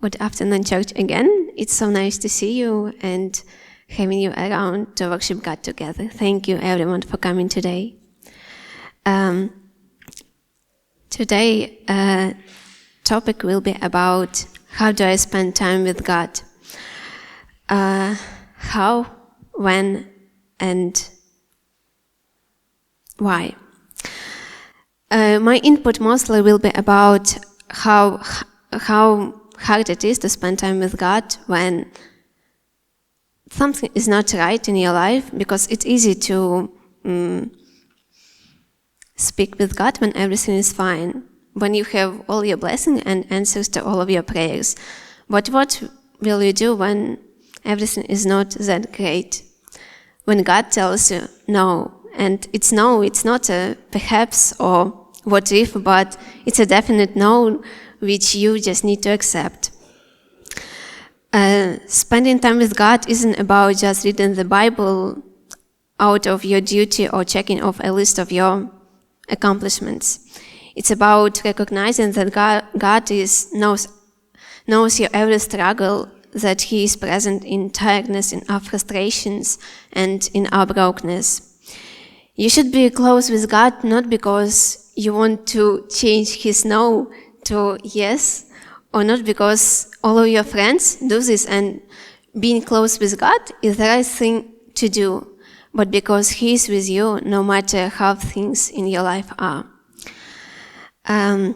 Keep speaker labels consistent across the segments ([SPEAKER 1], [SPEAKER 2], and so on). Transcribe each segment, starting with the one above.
[SPEAKER 1] Good afternoon, church, again. It's so nice to see you and having you around to worship God together. Thank you, everyone, for coming today. Today, topic will be about how do I spend time with God? How, when, and why. My input mostly will be about how hard it is to spend time with God when something is not right in your life, because it's easy to speak with God when everything is fine, when you have all your blessings and answers to all of your prayers. But what will you do when everything is not that great? When God tells you no, and it's no, it's not a perhaps or what if, but it's a definite no, which you just need to accept. Spending time with God isn't about just reading the Bible out of your duty or checking off a list of your accomplishments. It's about recognizing that God knows your every struggle, that He is present in tiredness, in our frustrations, and in our brokenness. You should be close with God not because you want to change His no to yes, or not because all of your friends do this and being close with God is the right thing to do, but because He is with you no matter how things in your life are. God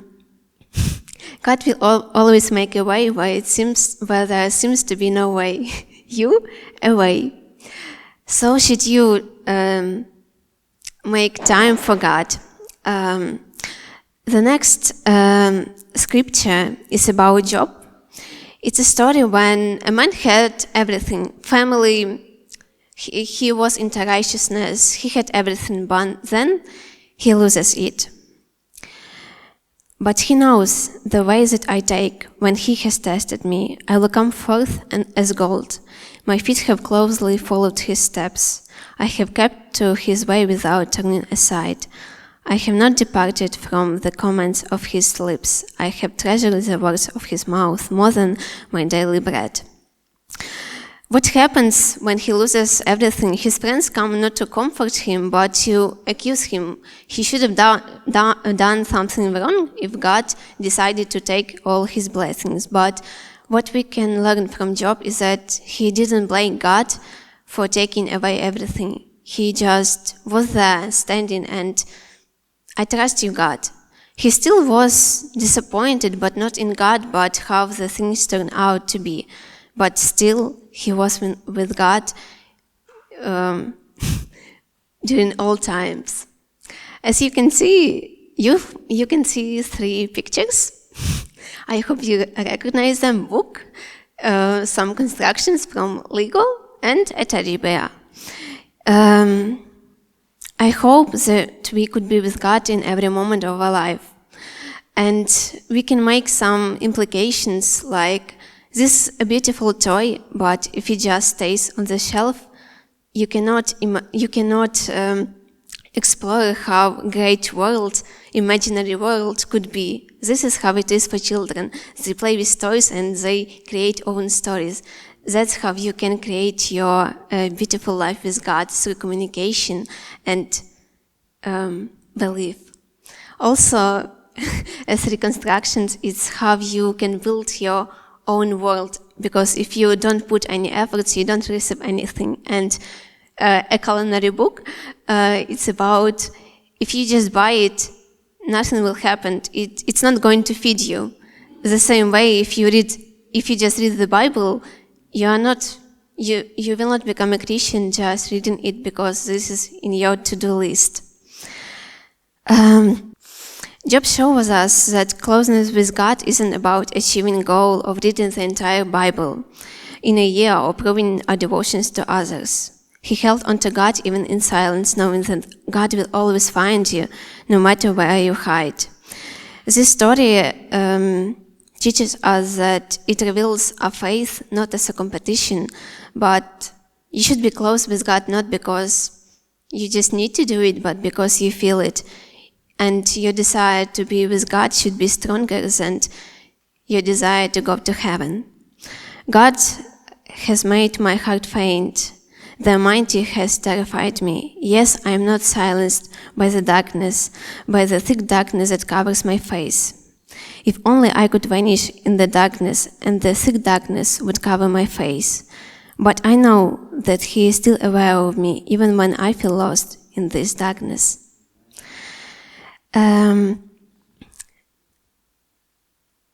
[SPEAKER 1] will always make a way where there seems to be no way. You, a way. So should you make time for God. The next scripture is about Job. It's a story when a man had everything. Family, he was into righteousness, he had everything, but then he loses it. But he knows the way that I take when he has tested me. I will come forth as gold. My feet have closely followed his steps. I have kept to his way without turning aside. I have not departed from the commands of his lips. I have treasured the words of his mouth more than my daily bread. What happens when he loses everything? His friends come not to comfort him, but to accuse him. He should have done something wrong if God decided to take all his blessings. But what we can learn from Job is that he didn't blame God for taking away everything. He just was there standing and, I trust you, God. He still was disappointed, but not in God, but how the things turned out to be. But still, he was with God during all times. As you can see, you can see 3 pictures. I hope you recognize them: book, some constructions from Lego, and a teddy bear. I hope that we could be with God in every moment of our life. And we can make some implications like, this is a beautiful toy, but if it just stays on the shelf, you cannot explore how great imaginary world could be. This is how it is for children. They play with toys and they create own stories. That's how you can create your beautiful life with God, through communication and belief. Also, as reconstructions, it's how you can build your own world, because if you don't put any efforts, you don't receive anything. And a culinary book, it's about, if you just buy it, nothing will happen. It's not going to feed you. The same way, if you just read the Bible, you will not become a Christian just reading it because this is in your to-do list. Job shows us that closeness with God isn't about achieving a goal of reading the entire Bible in a year or proving our devotions to others. He held on to God even in silence, knowing that God will always find you, no matter where you hide. This story teaches us that it reveals our faith not as a competition, but you should be close with God not because you just need to do it, but because you feel it. And your desire to be with God should be stronger than your desire to go to heaven. God has made my heart faint. The Almighty has terrified me. Yes, I am not silenced by the darkness, by the thick darkness that covers my face. If only I could vanish in the darkness, and the thick darkness would cover my face. But I know that He is still aware of me, even when I feel lost in this darkness.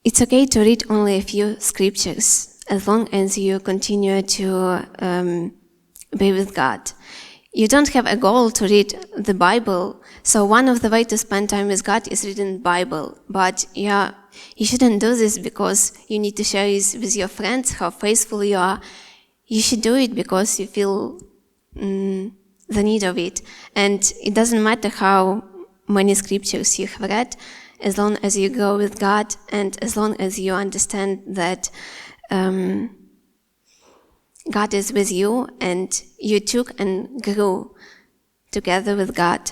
[SPEAKER 1] It's okay to read only a few scriptures, as long as you continue to be with God. You don't have a goal to read the Bible, so one of the ways to spend time with God is reading the Bible. But you shouldn't do this because you need to share this with your friends, how faithful you are. You should do it because you feel the need of it. And it doesn't matter how many scriptures you have read, as long as you go with God and as long as you understand that God is with you and you took and grew together with God.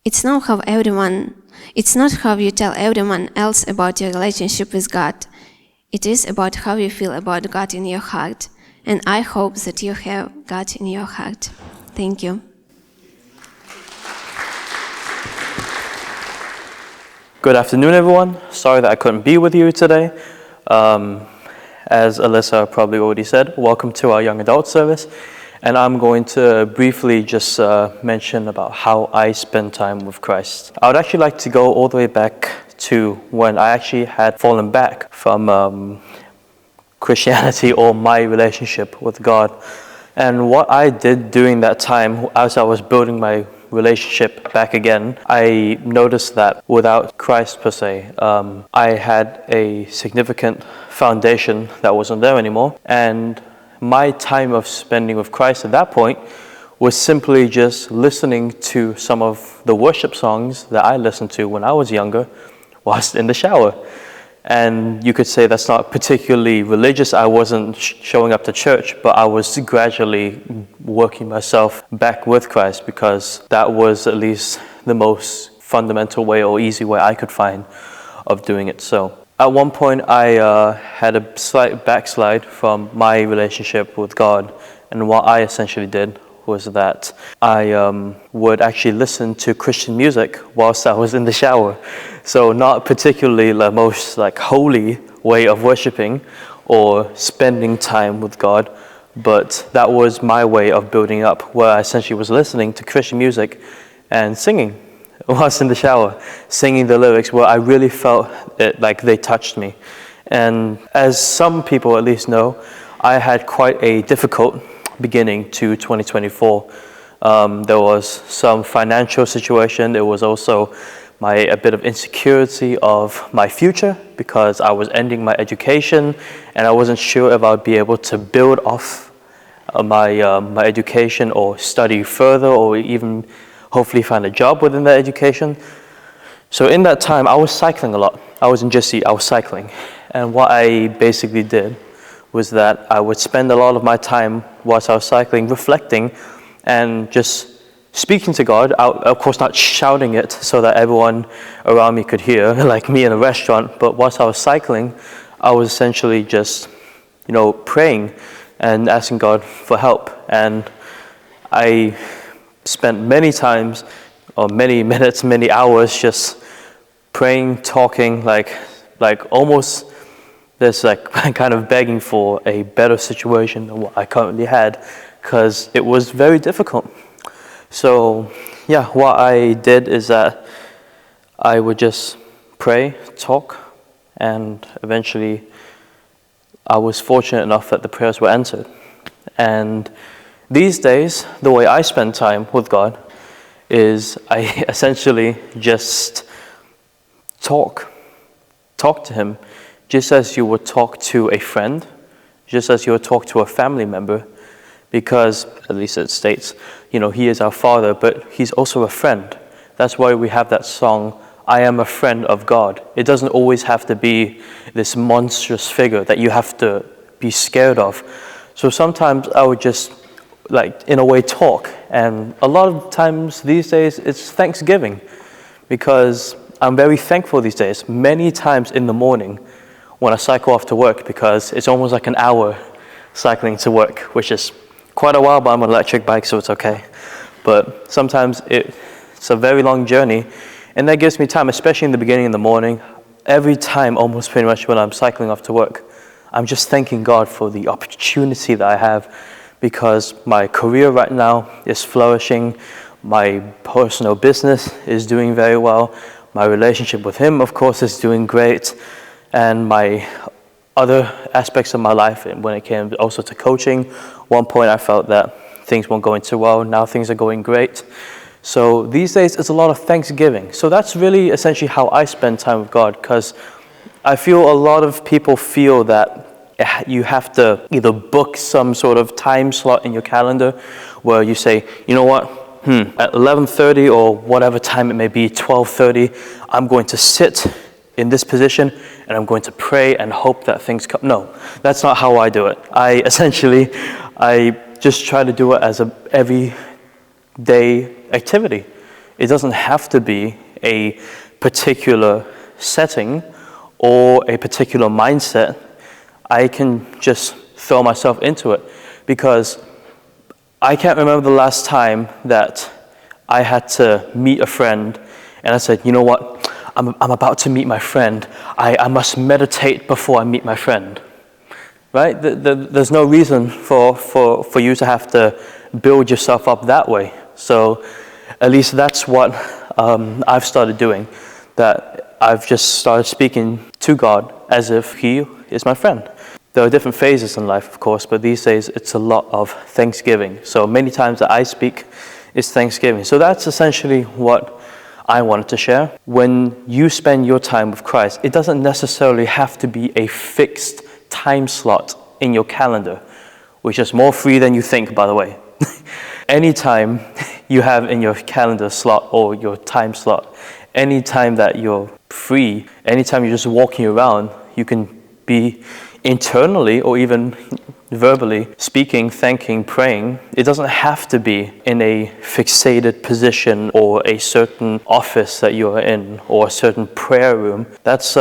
[SPEAKER 1] It's not how you tell everyone else about your relationship with God. It is about how you feel about God in your heart. And I hope that you have God in your heart. Thank you.
[SPEAKER 2] Good afternoon, everyone. Sorry that I couldn't be with you today. As Alyssa probably already said, welcome to our young adult service. And I'm going to briefly just mention about how I spend time with Christ. I would actually like to go all the way back to when I actually had fallen back from Christianity or my relationship with God. And what I did during that time, as I was building my relationship back again, I noticed that without Christ per se, I had a significant foundation that wasn't there anymore. And my time of spending with Christ at that point was simply just listening to some of the worship songs that I listened to when I was younger whilst in the shower. And you could say that's not particularly religious. I wasn't showing up to church, but I was gradually working myself back with Christ because that was at least the most fundamental way or easy way I could find of doing it. So at one point I had a slight backslide from my relationship with God, and what I essentially did was that I would actually listen to Christian music whilst I was in the shower. So not particularly the most holy way of worshiping or spending time with God, but that was my way of building up, where I essentially was listening to Christian music and singing whilst in the shower, singing the lyrics where I really felt it like they touched me. And as some people at least know, I had quite a difficult beginning to 2024. There was some financial situation. There was also a bit of insecurity of my future because I was ending my education and I wasn't sure if I would be able to build off my education or study further or even hopefully find a job within that education. So in that time, I was cycling a lot. I was in Jesse, I was cycling. And what I basically did was that I would spend a lot of my time whilst I was cycling reflecting and just speaking to God, of course not shouting it so that everyone around me could hear, like me in a restaurant, but whilst I was cycling, I was essentially just, praying and asking God for help. And I spent many times, or many minutes, many hours just praying, talking, like almost there's kind of begging for a better situation than what I currently had, because it was very difficult. So yeah, what I did is that I would just pray, talk, and eventually I was fortunate enough that the prayers were answered. And these days, the way I spend time with God is I essentially just talk to Him, just as you would talk to a friend, just as you would talk to a family member, because, at least it states, He is our Father, but He's also a friend. That's why we have that song, I am a friend of God. It doesn't always have to be this monstrous figure that you have to be scared of. So sometimes I would just, in a way, talk. And a lot of times these days, it's Thanksgiving, because I'm very thankful these days, many times in the morning when I cycle off to work, because it's almost like an hour cycling to work, which is quite a while, but I'm on an electric bike, so it's okay. But sometimes it's a very long journey, and that gives me time, especially in the beginning of the morning. Every time, almost pretty much when I'm cycling off to work, I'm just thanking God for the opportunity that I have, because my career right now is flourishing, my personal business is doing very well, my relationship with Him, of course, is doing great, and my other aspects of my life, when it came also to coaching, one point I felt that things weren't going too well, now things are going great. So these days it's a lot of thanksgiving. So that's really essentially how I spend time with God, because I feel a lot of people feel that you have to either book some sort of time slot in your calendar where you say, you know what, at 11:30 or whatever time it may be, 12:30, I'm going to sit in this position and I'm going to pray and hope that things come. No, that's not how I do it. I just try to do it as a everyday activity. It doesn't have to be a particular setting or a particular mindset. I can just throw myself into it, because I can't remember the last time that I had to meet a friend and I said, you know what, I'm about to meet my friend. I must meditate before I meet my friend. Right? There's no reason for you to have to build yourself up that way. So at least that's what I've started doing, that I've just started speaking to God as if He is my friend. There are different phases in life, of course, but these days it's a lot of thanksgiving. So many times that I speak is thanksgiving. So that's essentially what I wanted to share. When you spend your time with Christ, it doesn't necessarily have to be a fixed time slot in your calendar, which is more free than you think, by the way. Anytime you have in your calendar slot or your time slot, anytime that you're free, anytime you're just walking around, you can be internally or even verbally speaking, thanking, praying. It doesn't have to be in a fixated position or a certain office that you're in or a certain prayer room. That's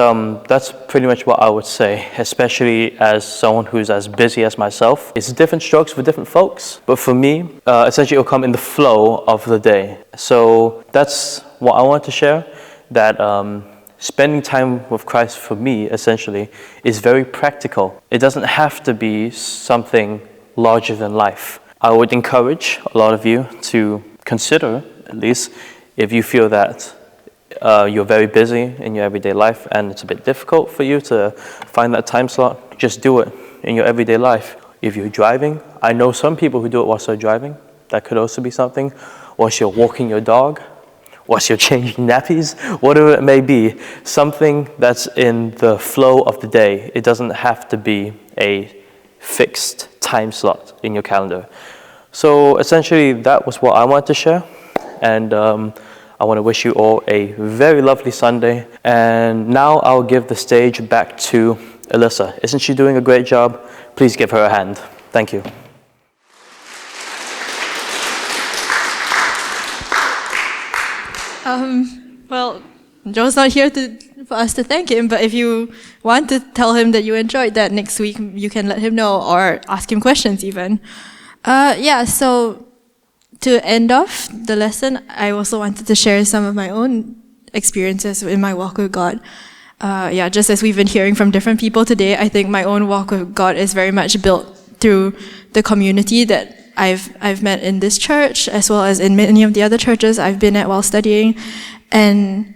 [SPEAKER 2] pretty much what I would say, especially as someone who's as busy as myself. It's different strokes for different folks, but for me, essentially it'll come in the flow of the day. So that's what I want to share, that spending time with Christ for me, essentially, is very practical. It doesn't have to be something larger than life. I would encourage a lot of you to consider, at least, if you feel that you're very busy in your everyday life and it's a bit difficult for you to find that time slot, just do it in your everyday life. If you're driving, I know some people who do it whilst they're driving. That could also be something. Whilst you're walking your dog, whilst you're changing nappies, whatever it may be, something that's in the flow of the day. It doesn't have to be a fixed time slot in your calendar. So essentially, that was what I wanted to share. And I want to wish you all a very lovely Sunday. And now I'll give the stage back to Alyssa. Isn't she doing a great job? Please give her a hand. Thank you.
[SPEAKER 3] Well, Joe's not here for us to thank him, but if you want to tell him that you enjoyed that next week, you can let him know or ask him questions even. So to end off the lesson, I also wanted to share some of my own experiences in my walk with God. Just as we've been hearing from different people today, I think my own walk with God is very much built through the community that I've met in this church, as well as in many of the other churches I've been at while studying. And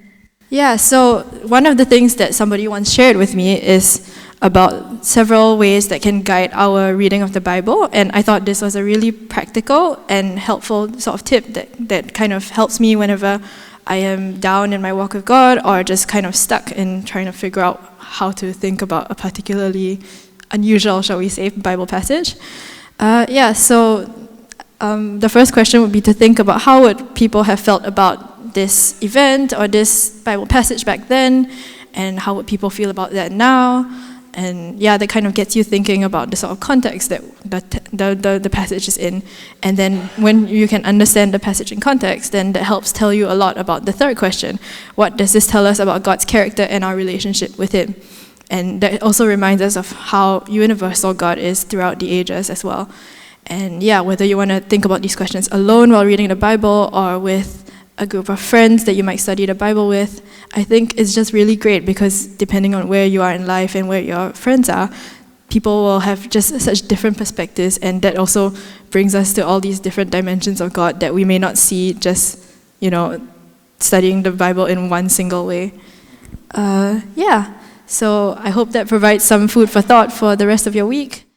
[SPEAKER 3] so one of the things that somebody once shared with me is about several ways that can guide our reading of the Bible. And I thought this was a really practical and helpful sort of tip that kind of helps me whenever I am down in my walk with God or just kind of stuck in trying to figure out how to think about a particularly unusual, shall we say, Bible passage. The first question would be to think about how would people have felt about this event or this Bible passage back then, and how would people feel about that now, And yeah, that kind of gets you thinking about the sort of context that the passage is in. And then when you can understand the passage in context, then that helps tell you a lot about the third question. What does this tell us about God's character and our relationship with Him? And that also reminds us of how universal God is throughout the ages as well. And yeah, whether you want to think about these questions alone while reading the Bible or with a group of friends that you might study the Bible with, I think it's just really great, because depending on where you are in life and where your friends are, people will have just such different perspectives, and that also brings us to all these different dimensions of God that we may not see just, studying the Bible in one single way. So I hope that provides some food for thought for the rest of your week.